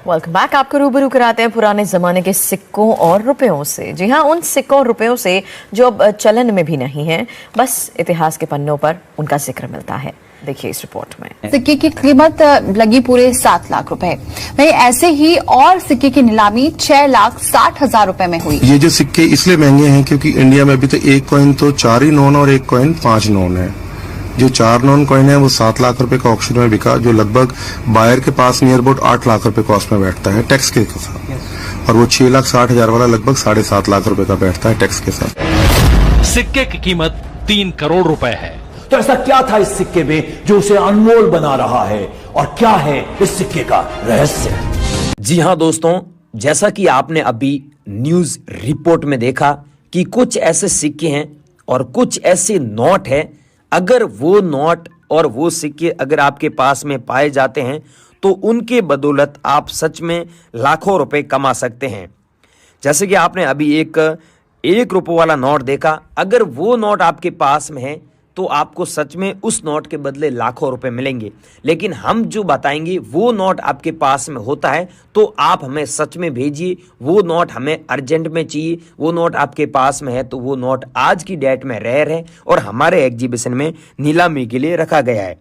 Welcome back. आपको रूबरू कराते हैं पुराने जमाने के सिक्कों और रुपयों से। जी हाँ, उन सिक्कों और रुपयों से जो अब चलन में भी नहीं है, बस इतिहास के पन्नों पर उनका जिक्र मिलता है। देखिए इस रिपोर्ट में। सिक्के की कीमत लगी पूरे 7 लाख रुपए। वही ऐसे ही और सिक्के की नीलामी 6,60,000 रुपए में हुई। ये जो सिक्के इसलिए महंगे हैं क्योंकि इंडिया में अभी तो एक कॉइन तो 4 ही नॉन और एक कॉइन 5 नॉन है। जो 4 नॉन कॉइन है वो 7 लाख रुपए का ऑक्शन में बिका, जो लगभग बायर के पास नियर अबाउट 8 लाख रुपए कॉस्ट में बैठता है टैक्स के साथ, और वो 6,60,000 वाला लगभग 7.5 लाख रुपए का बैठता है टैक्स के साथ। सिक्के की कीमत 3 करोड़ रुपए है। तो ऐसा क्या था इस सिक्के में जो उसे अनमोल बना रहा है, और क्या है इस सिक्के का रहस्य? जी हां दोस्तों, जैसा कि आपने अभी न्यूज रिपोर्ट में देखा कि कुछ ऐसे सिक्के हैं और कुछ ऐसे नोट हैं, अगर वो नोट और वो सिक्के अगर आपके पास में पाए जाते हैं तो उनके बदौलत आप सच में लाखों रुपए कमा सकते हैं। जैसे कि आपने अभी एक रुपये वाला नोट देखा, अगर वो नोट आपके पास में है तो आपको सच में उस नोट के बदले लाखों रुपए मिलेंगे। लेकिन हम जो बताएंगे वो नोट आपके पास में होता है तो आप हमें सच में भेजिए, वो नोट हमें अर्जेंट में चाहिए। वो नोट आपके पास में है तो वो नोट आज की डेट में रेयर है और हमारे एग्जीबिशन में नीलामी के लिए रखा गया है।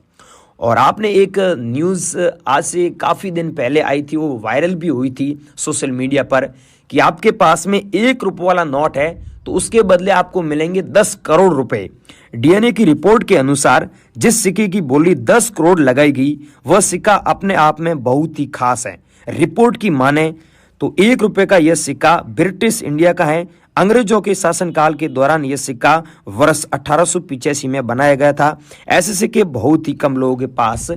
और आपने एक न्यूज़ आज से काफ़ी दिन पहले आई थी, वो वायरल भी हुई थी सोशल मीडिया पर, कि आपके पास में 1 रुपये वाला नोट है तो उसके बदले आपको मिलेंगे 10 करोड़ रुपए। डीएनए की रिपोर्ट के अनुसार जिस सिक्के की बोली 10 करोड़ लगाई गई वह सिक्का अपने आप में बहुत ही खास है। रिपोर्ट की माने तो 1 रुपये का यह सिक्का ब्रिटिश इंडिया का है। अंग्रेजों के शासनकाल के दौरान यह सिक्का वर्ष 1885 में बनाया गया था। ऐसे सिक्के बहुत ही कम लोगों के पास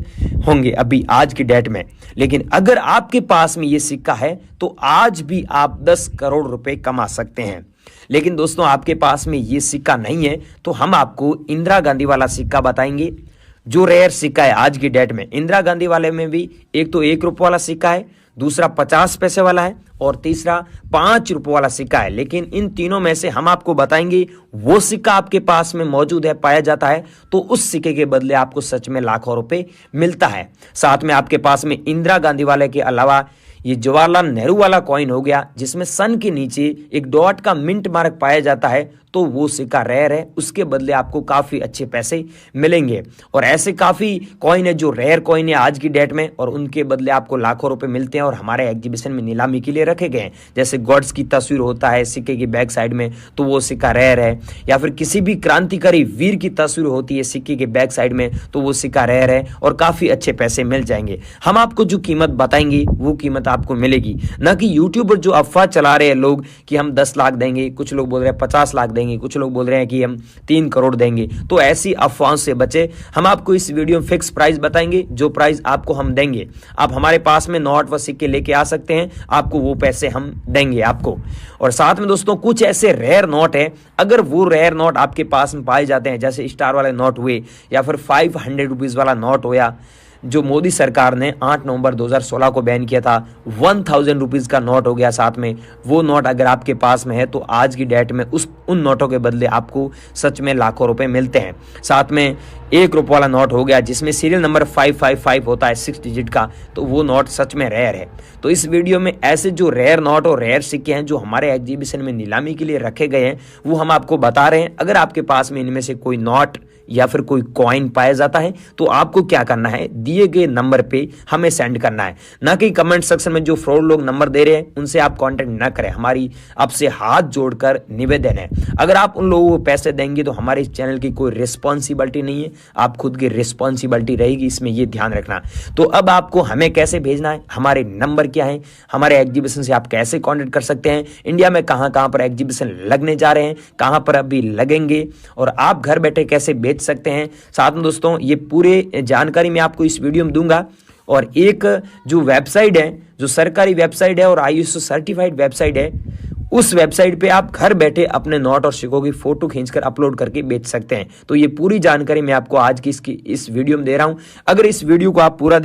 होंगे अभी आज की डेट में, लेकिन अगर आपके पास में यह सिक्का है तो आज भी आप 10 करोड़ रुपए कमा सकते हैं। लेकिन दोस्तों, आपके पास में ये सिक्का नहीं है तो हम आपको इंदिरा गांधी वाला सिक्का बताएंगे, जो रेयर सिक्का है आज की डेट में। इंदिरा गांधी वाले में भी एक तो 1 रुपये वाला सिक्का है, दूसरा 50 पैसे वाला है और तीसरा 5 रुपये वाला सिक्का है। लेकिन इन तीनों में से हम आपको बताएंगे वो सिक्का आपके पास में मौजूद है, पाया जाता है, तो उस सिक्के के बदले आपको सच में लाखों रुपए मिलता है। साथ में आपके पास में इंदिरा गांधी वाले के अलावा ये जवाहरलाल नेहरू वाला कॉइन हो गया, जिसमें सन के नीचे एक डॉट का मिंट मार्क पाया जाता है, तो वो सिक्का रेयर है, उसके बदले आपको काफ़ी अच्छे पैसे मिलेंगे। और ऐसे काफ़ी कॉइन है जो रेयर कॉइन है आज की डेट में, और उनके बदले आपको लाखों रुपए मिलते हैं और हमारे एग्जीबिशन में नीलामी के लिए रखे गए हैं। जैसे गॉड्स की तस्वीर होता है सिक्के की बैक साइड में, तो वो सिक्का रेयर है, या फिर किसी भी क्रांतिकारी वीर की तस्वीर होती है सिक्के के बैक साइड में, तो वो सिक्का रेयर है और काफ़ी अच्छे पैसे मिल जाएंगे। हम आपको जो कीमत बताएंगे वो कीमत आपको मिलेगी, ना कि यूट्यूबर जो अफवाह चला रहे हैं लोग कि हम 10 लाख देंगे, कुछ लोग बोल रहे हैं 50 लाख देंगे, कुछ लोग बोल रहे हैं कि हम 3 करोड़ देंगे। तो ऐसी अफवाहों से बचे। हम आपको इस वीडियो में फिक्स प्राइस बताएंगे, जो प्राइस आपको हम देंगे। आप हमारे पास में नोट व सिक्के लेके आ सकते हैं, आपको वो पैसे हम देंगे आपको। और साथ में दोस्तों, कुछ ऐसे रेयर नोट है, अगर वो रेयर नोट आपके पास में पाए जाते हैं, जैसे स्टार वाले नोट हुए या फिर 500 रुपीज वाला नोट होया, जो मोदी सरकार ने 8 नवंबर 2016 को बैन किया था, 1000 रुपीज का नोट हो गया साथ में, वो नोट अगर आपके पास में है तो आज की डेट में उन नोटों के बदले आपको सच में लाखों रुपए मिलते हैं। साथ में 1 रुपये वाला नोट हो गया जिसमें सीरियल नंबर 555 होता है 6 डिजिट का, तो वो नोट सच में रेयर है। तो इस वीडियो में ऐसे जो रेयर नोट और रेयर सिक्के हैं जो हमारे एग्जीबिशन में नीलामी के लिए रखे गए हैं, वो हम आपको बता रहे हैं। अगर आपके पास में इनमें से कोई नोट या फिर कोई कॉइन पाया जाता है तो आपको क्या करना है, दिए गए नंबर पे हमें सेंड करना है, ना कि कमेंट सेक्शन में जो फ्रॉड लोग नंबर दे रहे हैं उनसे आप कांटेक्ट ना करें। हमारी आपसे हाथ जोड़कर निवेदन है, अगर आप उन लोगों को पैसे देंगे तो हमारे इस चैनल की कोई रिस्पॉन्सिबिलिटी नहीं है, आप खुद की रिस्पॉन्सिबिलिटी रहेगी, इसमें ये ध्यान रखना। तो अब आपको हमें कैसे भेजना है, हमारे नंबर क्या है, हमारे एग्जीबिशन से आप कैसे कॉन्टेक्ट कर सकते हैं, इंडिया में कहां कहां पर एग्जीबिशन लगने जा रहे हैं, कहां पर अभी लगेंगे, और आप घर बैठे कैसे बेच सकते हैं। साथ में दोस्तों, ये पूरे जानकारी मैं आपको इस वीडियो में दूंगा। और एक जो वेबसाइट है, जो सरकारी वेबसाइट है और ISO सर्टिफाइड वेबसाइट है, उस वेबसाइट पे आप घर बैठे अपने नोट और सिक्कों की फोटो खींचकर अपलोड करके बेच सकते हैं। तो ये पूरी जानकारी मैं आपको आज की इस वीडियो में दे रहा हूं। अगर इस वीडियो को आप पूरा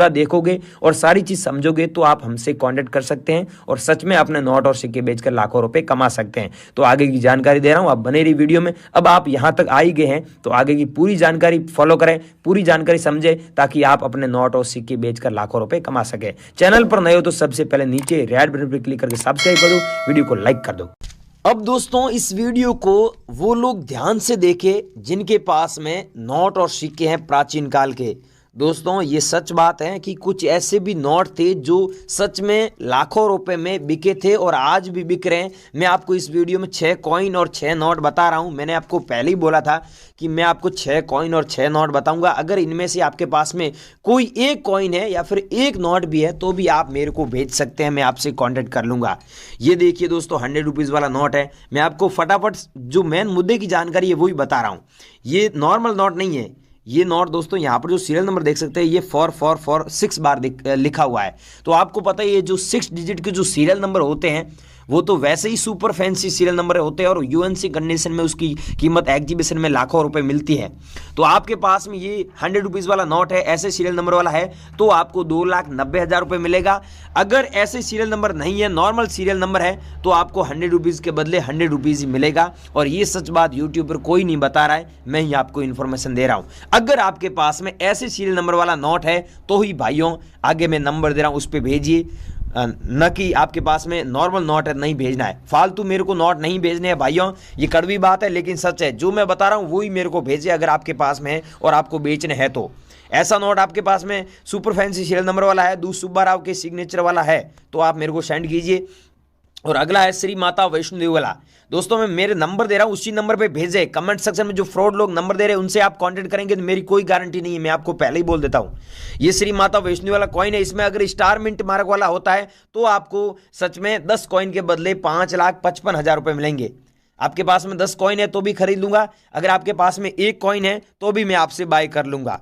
देखोगे और सारी चीज समझोगे तो आप हमसे कांटेक्ट कर सकते हैं और सच में अपने नोट और सिक्के बेचकर लाखों रुपए कमा सकते हैं। तो आगे की जानकारी दे रहा हूं, आप बने रही वीडियो में। अब आप यहां तक आ ही गए हैं तो आगे की पूरी जानकारी फॉलो करें, पूरी जानकारी समझे, ताकि आप अपने नोट और सिक्के बेचकर लाखों रुपए कमा सके। चैनल पर नए हो तो सबसे पहले नीचे रेड बटन पर क्लिक करके सब्सक्राइब कर दो, वीडियो को लाइक कर दो। अब दोस्तों इस वीडियो को वो लोग ध्यान से देखें जिनके पास में नोट और सिक्के हैं प्राचीन काल के। दोस्तों ये सच बात है कि कुछ ऐसे भी नोट थे जो सच में लाखों रुपए में बिके थे और आज भी बिक रहे हैं। मैं आपको इस वीडियो में 6 कॉइन और 6 नोट बता रहा हूं। मैंने आपको पहले ही बोला था कि मैं आपको 6 कॉइन और 6 नोट बताऊंगा। अगर इनमें से आपके पास में कोई एक कॉइन है या फिर एक नोट भी है तो भी आप मेरे को भेज सकते हैं, मैं आपसे कॉन्टेक्ट कर लूंगा। ये देखिए दोस्तों 100 रुपीज़ वाला नोट है। मैं आपको फटाफट जो मेन मुद्दे की जानकारी है वही बता रहा हूँ। ये नॉर्मल नोट नहीं है। ये नोट दोस्तों यहाँ पर जो सीरियल नंबर देख सकते हैं ये 4446 बार लिखा हुआ है। तो आपको पता है ये जो 6 डिजिट के जो सीरियल नंबर होते हैं वो तो वैसे ही सुपर फैंसी सीरियल नंबर होते हैं और यूएनसी कंडीशन में उसकी कीमत एग्जीबिशन में लाखों रुपए मिलती है। तो आपके पास में ये 100 रुपीज़ वाला नोट है, ऐसे सीरियल नंबर वाला है तो आपको 2,90,000 रुपये मिलेगा। अगर ऐसे सीरियल नंबर नहीं है, नॉर्मल सीरियल नंबर है, तो आपको 100 रुपीज़ के बदले 100 रुपीज़ ही मिलेगा। और ये सच बात यूट्यूब पर कोई नहीं बता रहा है, मैं ही आपको इन्फॉर्मेशन दे रहा हूँ। अगर आपके पास में ऐसे सीरियल नंबर वाला नोट है तो ही भाइयों आगे मैं नंबर दे रहा हूँ उस पर भेजिए, न कि आपके पास में नॉर्मल नोट है नहीं भेजना है। फालतू मेरे को नोट नहीं भेजने हैं भाइयों, ये कड़वी बात है लेकिन सच है। जो मैं बता रहा हूँ वही मेरे को भेजिए अगर आपके पास में है और आपको बेचने हैं तो। ऐसा नोट आपके पास में सुपर फैंसी सीरियल नंबर वाला है, दूध सुब्बा राव के सिग्नेचर वाला है तो आप मेरे को सेंड कीजिए। और अगला है श्री माता वैष्णो देवी वाला। दोस्तों मैं मेरे नंबर दे रहा हूं, उसी नंबर पे भेजे। कमेंट सेक्शन में जो फ्रॉड लोग नंबर दे रहे हैं उनसे आप कांटेक्ट करेंगे तो मेरी कोई गारंटी नहीं है, मैं आपको पहले ही बोल देता हूं। ये श्री माता वैष्णो देवी वाला कॉइन है, इसमें अगर स्टार मिंट मार्क वाला होता है तो आपको सच में 10 कॉइन के बदले 5,55,000 रुपये मिलेंगे। आपके पास में 10 कॉइन है तो भी खरीद लूंगा, अगर आपके पास में एक कॉइन है तो भी मैं आपसे बाय कर लूंगा।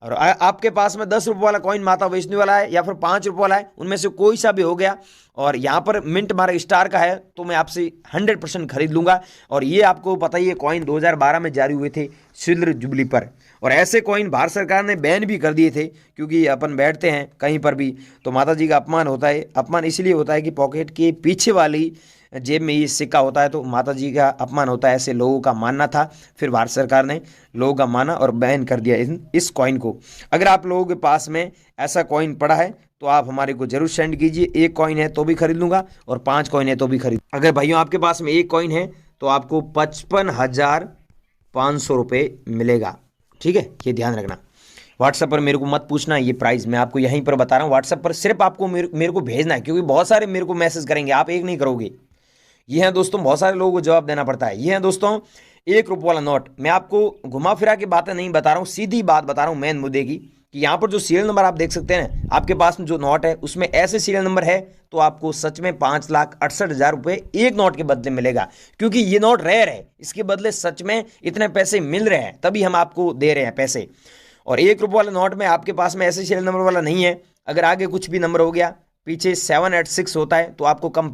और आपके पास में 10 रुपये वाला कॉइन माता वैष्णो वाला है या फिर 5 रुपये वाला है, उनमें से कोई सा भी हो गया और यहाँ पर मिंट मार्क स्टार का है तो मैं आपसे 100% खरीद लूंगा। और ये आपको पता ही है कॉइन 2012 में जारी हुए थे सिल्वर जुबली पर, और ऐसे कॉइन भारत सरकार ने बैन भी कर दिए थे क्योंकि अपन बैठते हैं कहीं पर भी तो माता जी का अपमान होता है। अपमान इसलिए होता है कि पॉकेट के पीछे वाली जेब में ये सिक्का होता है तो माता जी का अपमान होता है, ऐसे लोगों का मानना था। फिर भारत सरकार ने लोगों का माना और बैन कर दिया इस कॉइन को। अगर आप लोगों के पास में ऐसा कॉइन पड़ा है तो आप हमारे को जरूर सेंड कीजिए। एक कॉइन है तो भी खरीद लूंगा और 5 कॉइन है तो भी खरीद। अगर भाइयों आपके पास में एक कॉइन है तो आपको 55,500 रुपये मिलेगा, ठीक है, ये ध्यान रखना। व्हाट्सएप पर मेरे को मत पूछना ये प्राइस, मैं आपको यहीं पर बता रहा हूँ। व्हाट्सएप पर सिर्फ आपको मेरे को भेजना है क्योंकि बहुत सारे मेरे को मैसेज करेंगे, आप एक नहीं करोगे। ये हैं दोस्तों, बहुत सारे लोगों को जवाब देना पड़ता है। ये हैं दोस्तों 1 रुपये वाला नोट। मैं आपको घुमा फिरा के बातें नहीं बता रहा हूँ, सीधी बात बता रहा हूँ मेन मुद्दे की, कि यहाँ पर जो सीरियल नंबर आप देख सकते हैं आपके पास में जो नोट है उसमें ऐसे सीरियल नंबर है तो आपको सच में 5,68,000 रुपये एक नोट के बदले मिलेगा। क्योंकि ये नोट रेयर है, इसके बदले सच में इतने पैसे मिल रहे हैं तभी हम आपको दे रहे हैं पैसे। और 1 रुपये वाले नोट में आपके पास में ऐसे सीरियल नंबर वाला नहीं है। अगर आगे कुछ भी नंबर हो गया, पीछे 786 होता है तो आपको कम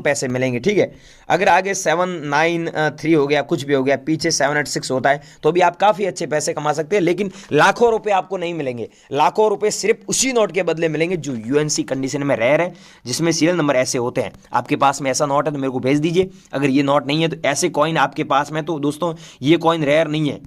पैसे मिलेंगे, ठीक है। अगर आगे 793 हो गया, कुछ भी हो गया, पीछे 786 होता है तो भी आप काफ़ी अच्छे पैसे कमा सकते हैं। लेकिन लाखों रुपए आपको नहीं मिलेंगे। लाखों रुपए सिर्फ उसी नोट के बदले मिलेंगे जो यूएनसी कंडीशन में रेयर है, जिसमें सीरियल नंबर ऐसे होते हैं। आपके पास में ऐसा नोट है तो मेरे को भेज दीजिए। अगर ये नोट नहीं है तो ऐसे कॉइन आपके पास में, तो दोस्तों ये कॉइन रेयर नहीं है,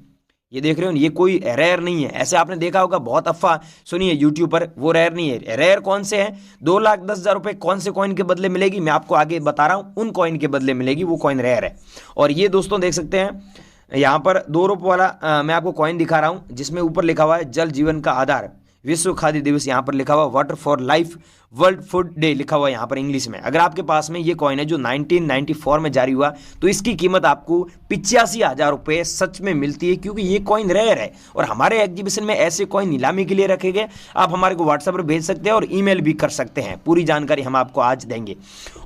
ये देख रहे हो, ये कोई रेयर नहीं है। ऐसे आपने देखा होगा बहुत अफवाह सुनिए यूट्यूब पर, वो रेयर नहीं है। रेयर कौन से हैं? 2,10,000 रुपये कौन से कॉइन के बदले मिलेगी मैं आपको आगे बता रहा हूँ, उन कॉइन के बदले मिलेगी, वो कॉइन रेयर है। और ये दोस्तों देख सकते हैं यहाँ पर 2 रुपये वाला मैं आपको कॉइन दिखा रहा हूँ जिसमें ऊपर लिखा हुआ है जल जीवन का आधार, विश्व खाद्य दिवस यहाँ पर लिखा हुआ, water for life, world food day लिखा हुआ यहाँ पर इंग्लिश में। अगर आपके पास में ये कॉइन है जो 1994 में जारी हुआ तो इसकी कीमत आपको 85,000 रुपये सच में मिलती है, क्योंकि ये कॉइन रेयर है। और हमारे एग्जीबिशन में ऐसे कॉइन नीलामी के लिए रखे गए। आप हमारे को व्हाट्सएप पर भेज सकते हैं और ईमेल भी कर सकते हैं, पूरी जानकारी हम आपको आज देंगे।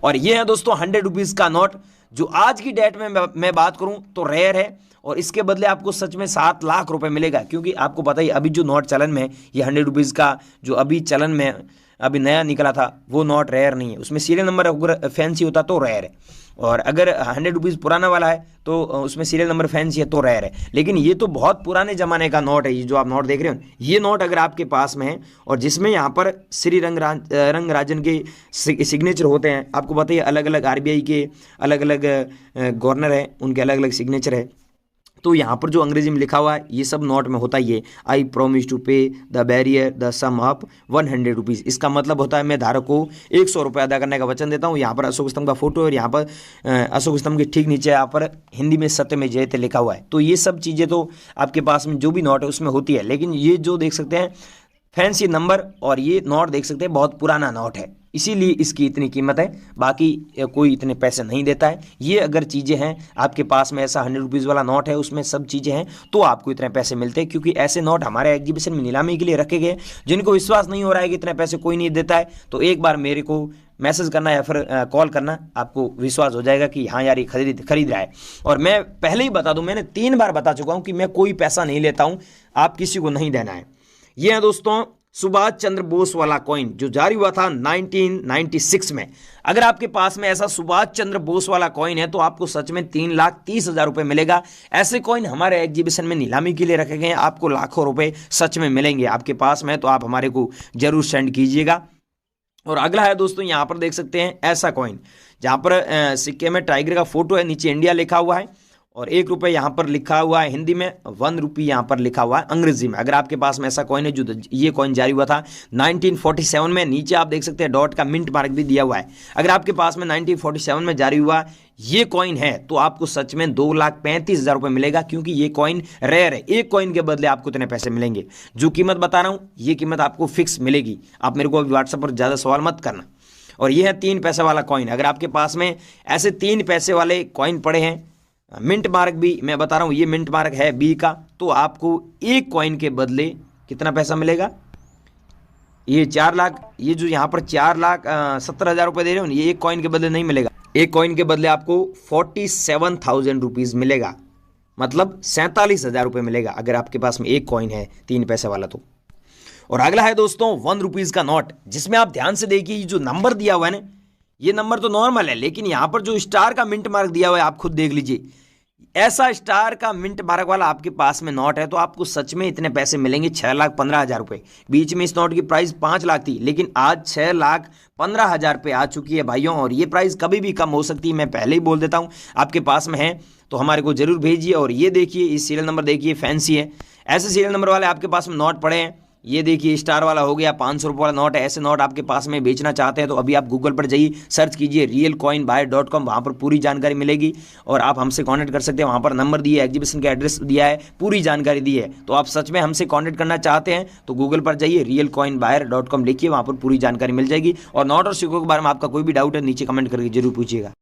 और ये है दोस्तों 100 रुपीज़ का नोट जो आज की डेट में मैं बात करूं तो रेयर है, और इसके बदले आपको सच में 7 लाख रुपए मिलेगा। क्योंकि आपको पता ही अभी जो नोट चलन में ये 100 रुपीज़ का जो अभी चलन में अभी नया निकला था वो नोट रेयर नहीं है, उसमें सीरियल नंबर अगर फैंसी होता तो रेयर है, और अगर 100 रुपीज़ पुराना वाला है तो उसमें सीरियल नंबर फैंसी है तो रेयर है। लेकिन ये तो बहुत पुराने ज़माने का नोट है, ये जो आप नोट देख रहे हो, ये नोट अगर आपके पास में है और जिसमें यहाँ पर श्री रंगराजन के सिग्नेचर होते हैं, आपको बताइए अलग अलग RBI के अलग अलग गवर्नर हैं, उनके अलग अलग सिग्नेचर है, तो यहाँ पर जो अंग्रेजी में लिखा हुआ है ये सब नोट में होता ही है। I promise to pay the bearer the sum of 100 rupees, इसका मतलब होता है मैं धारक को 100 रुपये अदा करने का वचन देता हूँ। यहाँ पर अशोक स्तंभ का फोटो है और यहाँ पर अशोक स्तंभ के ठीक नीचे यहाँ पर हिंदी में सत्यमेव जयते लिखा हुआ है। तो ये सब चीज़ें तो आपके पास में जो भी नोट है उसमें होती है, लेकिन ये जो देख सकते हैं फैंसी नंबर और ये नोट देख सकते हैं बहुत पुराना नोट है, इसीलिए इसकी इतनी कीमत है, बाकी कोई इतने पैसे नहीं देता है। ये अगर चीज़ें हैं आपके पास में, ऐसा 100 रुपीज़ वाला नोट है उसमें सब चीज़ें हैं, तो आपको इतने पैसे मिलते हैं, क्योंकि ऐसे नोट हमारे एग्जीबिशन में नीलामी के लिए रखे गए। जिनको विश्वास नहीं हो रहा है कि इतने पैसे कोई नहीं देता है, तो एक बार मेरे को मैसेज करना या फिर कॉल करना, आपको विश्वास हो जाएगा कि हाँ यार ये खरीद रहा है। और मैं पहले ही बता दूं, मैंने 3 बार बता चुका हूं कि मैं कोई पैसा नहीं लेता हूं, आप किसी को नहीं देना है। ये है दोस्तों सुभाष चंद्र बोस वाला कॉइन जो जारी हुआ था 1996 में। अगर आपके पास में ऐसा सुभाष चंद्र बोस वाला कॉइन है तो आपको सच में 3,30,000 रुपए मिलेगा। ऐसे कॉइन हमारे एग्जीबिशन में नीलामी के लिए रखे गए हैं, आपको लाखों रुपए सच में मिलेंगे। आपके पास में तो आप हमारे को जरूर सेंड कीजिएगा। और अगला है दोस्तों, यहाँ पर देख सकते हैं ऐसा कॉइन जहाँ पर सिक्के में टाइगर का फोटो है, नीचे इंडिया लिखा हुआ है और 1 रुपये यहाँ पर लिखा हुआ है हिंदी में, 1 रुपी यहाँ पर लिखा हुआ है अंग्रेजी में। अगर आपके पास में ऐसा कॉइन है, जो ये कॉइन जारी हुआ था 1947 में, नीचे आप देख सकते हैं डॉट का मिंट मार्क भी दिया हुआ है। अगर आपके पास में 1947 में जारी हुआ ये कॉइन है तो आपको सच में 2,35,000 रुपये मिलेगा, क्योंकि ये कॉइन रेयर है। एक कॉइन के बदले आपको इतने पैसे मिलेंगे। जो कीमत बता रहा हूँ ये कीमत आपको फिक्स मिलेगी। आप मेरे को व्हाट्सएप पर ज़्यादा सवाल मत करना। और ये है 3 पैसे वाला कॉइन। अगर आपके पास में ऐसे 3 पैसे वाले कॉइन पड़े हैं, मिंट मार्क भी मैं बता रहा हूँ, ये मिंट मार्क है B का, तो आपको एक कॉइन के बदले कितना पैसा मिलेगा? ये 4 लाख, ये जो यहाँ पर 4,70,000 रुपये दे रहे हो, ये एक कॉइन के बदले नहीं मिलेगा। एक कॉइन के बदले आपको 47,000 रुपीज़ मिलेगा, मतलब 47,000 रुपये मिलेगा अगर आपके पास में एक कॉइन है 3 पैसे वाला तो। और अगला है दोस्तों 1 रुपीज़ का नोट, जिसमें आप ध्यान से देखिए जो नंबर दिया हुआ है ना, ये नंबर तो नॉर्मल है, लेकिन यहाँ पर जो स्टार का मिंट मार्क दिया हुआ है आप खुद देख लीजिए। ऐसा स्टार का मिंट मार्क वाला आपके पास में नोट है तो आपको सच में इतने पैसे मिलेंगे 6,15,000 रुपये। बीच में इस नोट की प्राइस 5 लाख थी, लेकिन आज 6,15,000 रुपये आ चुकी है भाइयों। और ये प्राइस कभी भी कम हो सकती है, मैं पहले ही बोल देता हूँ। आपके पास में है तो हमारे को जरूर भेजिए। और ये देखिए, इस सीरियल नंबर देखिए, फैंसी है। ऐसे सीरियल नंबर वाले आपके पास में नोट पड़े हैं। ये देखिए स्टार वाला हो गया, 500 रुपये वाला नोट है। ऐसे नोट आपके पास में बेचना चाहते हैं तो अभी आप गूगल पर जाइए, सर्च कीजिए realcoinbuyer.com, वहाँ पर पूरी जानकारी मिलेगी और आप हमसे कांटेक्ट कर सकते हैं। वहाँ पर नंबर दिया है, एग्जीबिशन का एड्रेस दिया है, पूरी जानकारी दी है। तो आप सच में हमसे कांटेक्ट करना चाहते हैं तो गूगल पर जाइए, realcoinbuyer.com लिखिए, वहाँ पर पूरी जानकारी मिल जाएगी। और नोट और सिक्कों के बारे में आपका कोई भी डाउट है नीचे कमेंट करके जरूर पूछिएगा।